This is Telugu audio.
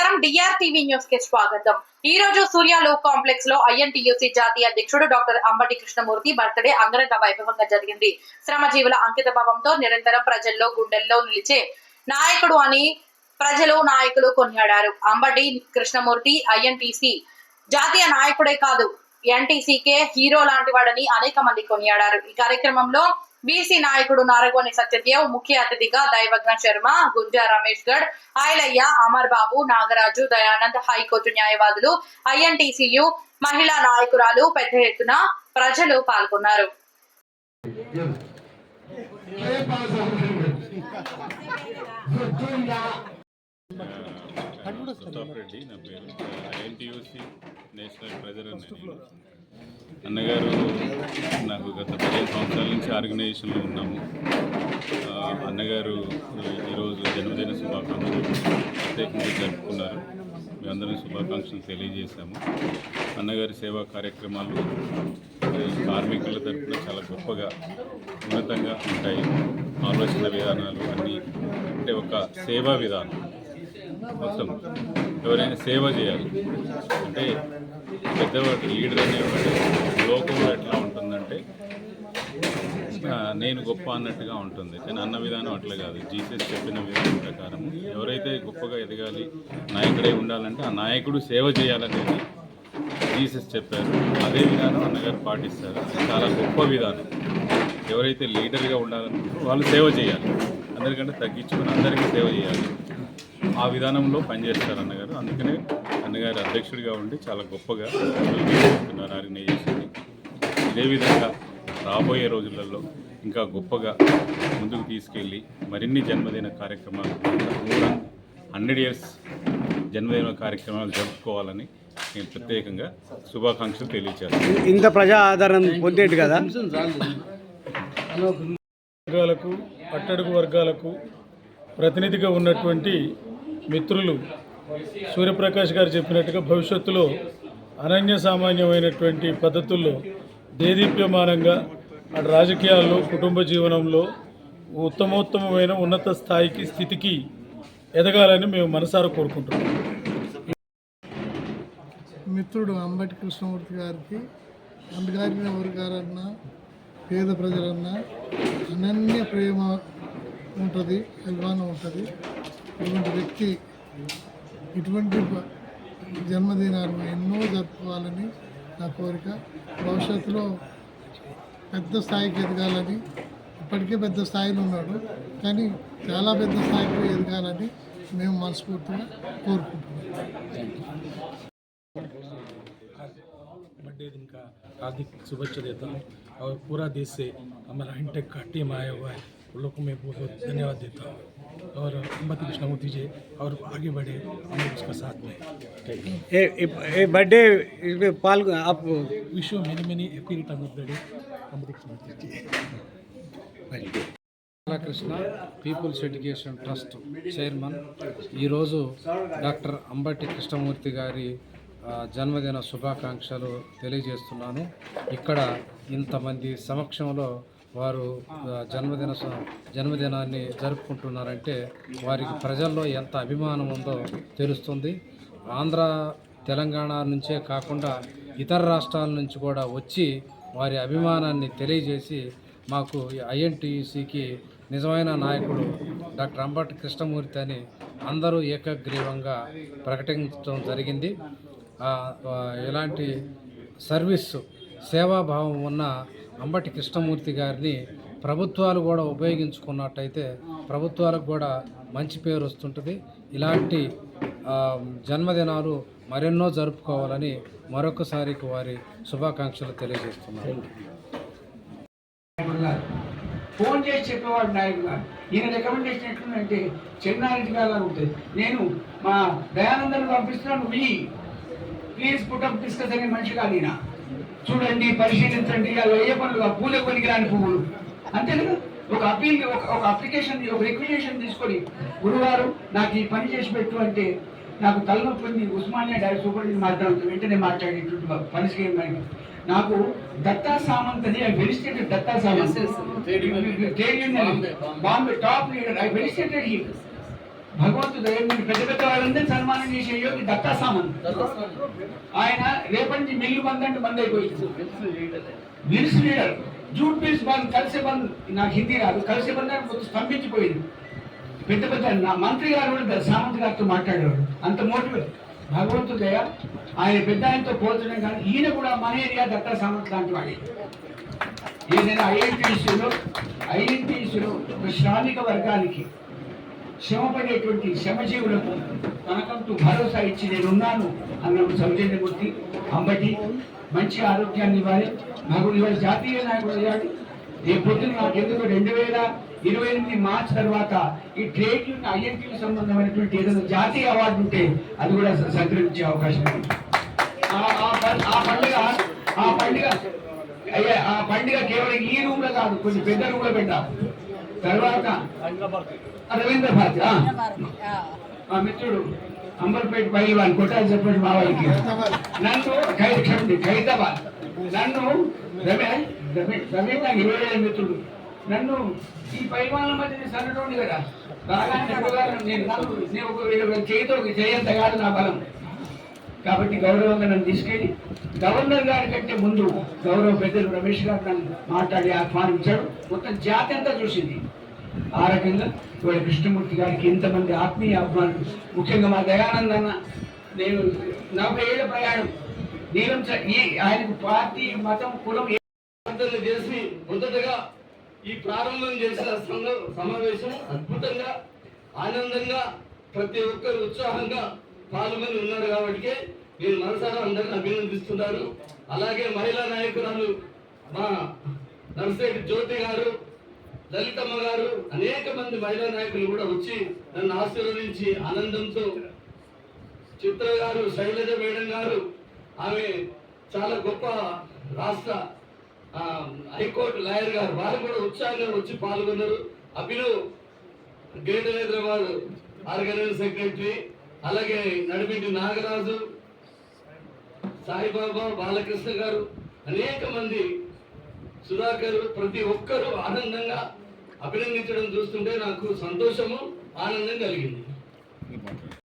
నమస్కారం డిఆర్టీవీ న్యూస్ కి స్వాగతం। ఈ రోజు సూర్య లో కాంప్లెక్స్ లో ఐఎన్టీయూసీ జాతీయ అధ్యక్షుడు డాక్టర్ అంబటి కృష్ణమూర్తి బర్త్డే అంగరంగ వైభవంగా జరిగింది। శ్రమజీవుల అంకిత భావంతో నిరంతరం ప్రజల్లో గుండెల్లో నిలిచే నాయకుడు అని ప్రజలు నాయకులు కొనియాడారు। అంబటి కృష్ణమూర్తి ఐఎన్టీసీ జాతీయ నాయకుడే కాదు ఎన్టీసీకే హీరో లాంటి వాడని అనేక మంది కొనియాడారు। ఈ కార్యక్రమంలో బీసీ నాయకుడు నారగోని సత్యదేవ్, ముఖ్య అతిథిగా దైవజ్ఞ శర్మ, గుంజా రమేష్ గఢ్, ఐలయ్య, అమర్ బాబు, నాగరాజు, దయానంద్, హైకోర్టు న్యాయవాదులు, ఐఎన్టీసీయు మహిళా నాయకురాలు పెద్ద ఎత్తున ప్రజలు పాల్గొన్నారు। నేషనల్ ట్రెజరర్ అన్నగారు నాకు గత 15 సంవత్సరాల నుంచి ఆర్గనైజేషన్లో ఉన్నాము। అన్నగారు ఈరోజు జన్మదిన శుభాకాంక్షలు ప్రత్యేకంగా జరుపుకున్నారు। మేమందరం శుభాకాంక్షలు తెలియజేశాము। అన్నగారి సేవా కార్యక్రమాలు కార్మికుల తరఫున చాలా గొప్పగా ఉన్నతంగా ఉంటాయి। ఆలోచన విధానాలు అన్నీ అంటే ఒక సేవా విధానం మొత్తం ఎవరైనా సేవ చేయాలి అంటే పెద్దవాడు లీడర్ అనేవాడు లోకంలో ఎట్లా ఉంటుందంటే నేను గొప్ప అన్నట్టుగా ఉంటుంది, కానీ అన్న విధానం అట్లా కాదు। జీసస్ చెప్పిన విధానం ప్రకారం ఎవరైతే గొప్పగా ఎదగాలి నాయకుడై ఉండాలంటే ఆ నాయకుడు సేవ చేయాలనేది జీసస్ చెప్పారు। అదే విధానం అన్నగారు పాటిస్తారు। చాలా గొప్ప విధానం। ఎవరైతే లీడర్గా ఉండాలనుకుంటారో వాళ్ళు సేవ చేయాలి, అందరికంటే తగ్గించుకొని అందరికీ సేవ చేయాలి। ఆ విధానంలో పనిచేస్తారు అన్నగారు। అందుకనే అన్నగారు అధ్యక్షుడిగా ఉండి చాలా గొప్పగా చేస్తున్నారు ఆర్గనైజేషన్ని। ఇదే విధంగా రాబోయే రోజులలో ఇంకా గొప్పగా ముందుకు తీసుకెళ్ళి మరిన్ని జన్మదిన కార్యక్రమాలు 100 ఇయర్స్ జన్మదిన కార్యక్రమాలు జరుపుకోవాలని నేను ప్రత్యేకంగా శుభాకాంక్షలు తెలియజేస్తాను। ఇంత ప్రజా ఆదరణ పొందేది కదా వర్గాలకు అట్టడుగు వర్గాలకు ప్రతినిధిగా ఉన్నటువంటి మిత్రులు సూర్యప్రకాష్ గారు చెప్పినట్టుగా భవిష్యత్తులో అనన్య సామాన్యమైనటువంటి పద్ధతుల్లో దేదీప్యమానంగా అటు రాజకీయాల్లో కుటుంబ జీవనంలో ఉత్తమోత్తమైన ఉన్నత స్థితికి ఎదగాలని మేము మనసారా కోరుకుంటున్నాం। మిత్రుడు అంబటి కృష్ణమూర్తి గారికి అంబేద్కర్ వర్గాలన్నా పేద ప్రజలన్నా అనన్య ప్రేమ ఉంటుంది, అభిమానం ఉంటుంది। ఇటువంటి వ్యక్తి ఇటువంటి జన్మదినాలను ఎన్నో జరుపుకోవాలని నా కోరిక। భవిష్యత్తులో పెద్ద స్థాయికి ఎదగాలని, ఇప్పటికే పెద్ద స్థాయిలో ఉన్నాడు కానీ చాలా పెద్ద స్థాయికి ఎదగాలని మేము మనస్ఫూర్తిగా కోరుకుంటున్నాం। बर्थडे दिन का हार्दिक शुभेच्छा देता हूँ और पूरा देश से हमारा हिंटेक का टीम आया हुआ है, उन लोगों को मैं बहुत बहुत धन्यवाद देता हूँ। और अंबटी कृष्णमूर्ति जी और आगे बढ़े हम लोग उसका साथ में। बर्थडे पाल आप wish you many many happy return of the day Ambati Krishnamurthy ji. Krishna people's education trust chairman ఈరోజు డాక్టర్ అంబటి కృష్ణమూర్తి గారి జన్మదిన శుభాకాంక్షలు తెలియజేస్తున్నాను। ఇక్కడ ఇంతమంది సమక్షంలో వారు జన్మదినాన్ని జరుపుకుంటున్నారంటే వారికి ప్రజల్లో ఎంత అభిమానం ఉందో తెలుస్తుంది। ఆంధ్ర తెలంగాణ నుంచే కాకుండా ఇతర రాష్ట్రాల నుంచి కూడా వచ్చి వారి అభిమానాన్ని తెలియజేసి మాకు ఐఎన్టీయూసీకి నిజమైన నాయకుడు డాక్టర్ అంబటి కృష్ణమూర్తి అని అందరూ ఏకగ్రీవంగా ప్రకటించడం జరిగింది। ఇలాంటి సర్వీస్ సేవాభావం ఉన్న అంబటి కృష్ణమూర్తి గారిని ప్రభుత్వాలు కూడా ఉపయోగించుకున్నట్టయితే ప్రభుత్వాలకు కూడా మంచి పేరు వస్తుంటుంది। ఇలాంటి జన్మదినాలు మరెన్నో జరుపుకోవాలని మరొకసారికి వారి శుభాకాంక్షలు తెలియజేస్తున్నాను। ఫోన్ చేసి చెప్పేవాడు నాయకుడు గారు, ఈయన రికమెండేషన్ ఎట్లుందంటే చెన్నారెడ్డి గారు ఉంటుంది, నేను మా దయానందను పంపిస్తున్నాను, ప్లీజ్ పుటప్ డిస్కస్ అనే మనిషి కాదు ఈయన। చూడండి, పరిశీలించండి, అవి ఏ పనులు పూల కొనికిరాని పువ్వులు అంతే కదా। ఒక అప్లికేషన్ ఒక రిక్వెజేషన్ తీసుకొని గురువారు నాకు ఈ పని చేసి పెట్టు అంటే నాకు తలనొప్పి ఉస్మానియా డైరెక్ట్ సూపరింటెండెంట్ మాట్లాడుతుంది, వెంటనే మాట్లాడేటువంటి పని స్కీమ్ నాకు దత్తా సామంత్ అని I felicitated Datta Samant trade union Bombay top leader, I felicitated him భగవంతుడు పెద్ద పెద్ద వాళ్ళందరినీ సన్మానం చేసే యోగి దత్తా సామంత్. ఆయన రేపటి నుంచి మిల్లు బంద్ అంటే బంద్ అయిపోయింది. మిల్స్ లీడర్ జూట్ మిల్స్ బంద్, కలిసే బంద్, నాకు హిందీ రాదు, కలిసే బంద్ అని మొత్తం స్తంభించిపోయింది. పెద్ద పెద్ద నా మంత్రి గారు కూడా సామంత్ గారితో మాట్లాడేవాడు, అంత మోటివేట్. భగవంతుడయ్య ఆయన పెద్ద ఆయనతో పోల్చడం కానీ ఈయన కూడా మన ఏరియా దత్తా సామంత్ లాంటి వాడే. ఏదైనా ఐఎన్టీసీలో ఒక శ్రామిక వర్గానికి శ్రమపడేటువంటి శ్రమజీవులకు తనకంటూ భరోసా ఇచ్చి నేనున్నాను అన్నప్పుడు సౌజన్యమూర్తి అంబటి మంచి ఆరోగ్యాన్ని ఇవ్వాలి. భగవంతుడు ఇవాళ జాతీయ నాయకుడు అయ్యాడు. రేపు పొద్దున నాకు ఎందుకు 2028 మార్చి తర్వాత ఈ ట్రేడ్ యూనియన్ ఐఎన్టీకి సంబంధమైనటువంటి ఏదైనా జాతీయ అవార్డు ఉంటే అది కూడా సంక్రమించే అవకాశం ఉంది. ఆ పండుగ కేవలం ఈ రూమ్ లో కాదు, కొంచెం పెద్ద రూమ్ లో పెట్టాం. తర్వాత రవీంద్ర భారతి మా మిత్రుడు అంబర్పేట పైల్వాన్ కొట్టాలి చెప్పండి మా వారికి నన్ను ఖైరతాబాద్ నన్ను రమేష్ నాకు 20 మిత్రుడు నన్ను ఈ పైల్వాన్ల మధ్య సన్నటోండి కదా రాగానే నేను చేతితో చేయంత కాదు నా బలం. కాబట్టి గౌరవంగా నన్ను తీసుకెళ్ళి గవర్నర్ గారి కంటే ముందు గౌరవ పెద్దలు రమేష్ గారు నన్ను మాట్లాడి ఆహ్వానించాడు. మొత్తం జాతి అంతా చూసింది. ఆ రకంగా ఇవాళ కృష్ణమూర్తి గారికి ఇంతమంది ఆత్మీయ ఆహ్వానం, ముఖ్యంగా మా దయానంద అన్న, నేను 40 ఏళ్ల ప్రయాణం నీలం ఆయనకు పార్టీ మతం కులం చేసి మొదటగా ఈ ప్రారంభం చేసిన సమావేశం అద్భుతంగా ఆనందంగా ప్రతి ఒక్కరు ఉత్సాహంగా పాల్గొని ఉన్నారు. కాబట్టి నేను మనసారా అందరిని అభినందిస్తున్నాను. అలాగే మహిళా నాయకురాలు మా నర్సేటి జ్యోతి గారు, లలితమ్మ గారు, అనేక మంది మహిళా నాయకులు కూడా వచ్చి నన్ను ఆశీర్వదించి ఆనందంతో, చిత్ర గారు, శైలజ మేడం గారు, ఆమె చాలా గొప్ప రాష్ట్ర హైకోర్టు లాయర్ గారు, వారు కూడా ఉత్సాహంగా వచ్చి పాల్గొన్నారు. Abhinav greater Hyderabad organizing secretary, అలాగే నడిమిటి నాగరాజు, సాయిబాబా, బాలకృష్ణ గారు, అనేక మంది, సుధాకర్, ప్రతి ఒక్కరూ ఆనందంగా అభినందించడం చూస్తుంటే నాకు సంతోషము, ఆనందం కలిగింది.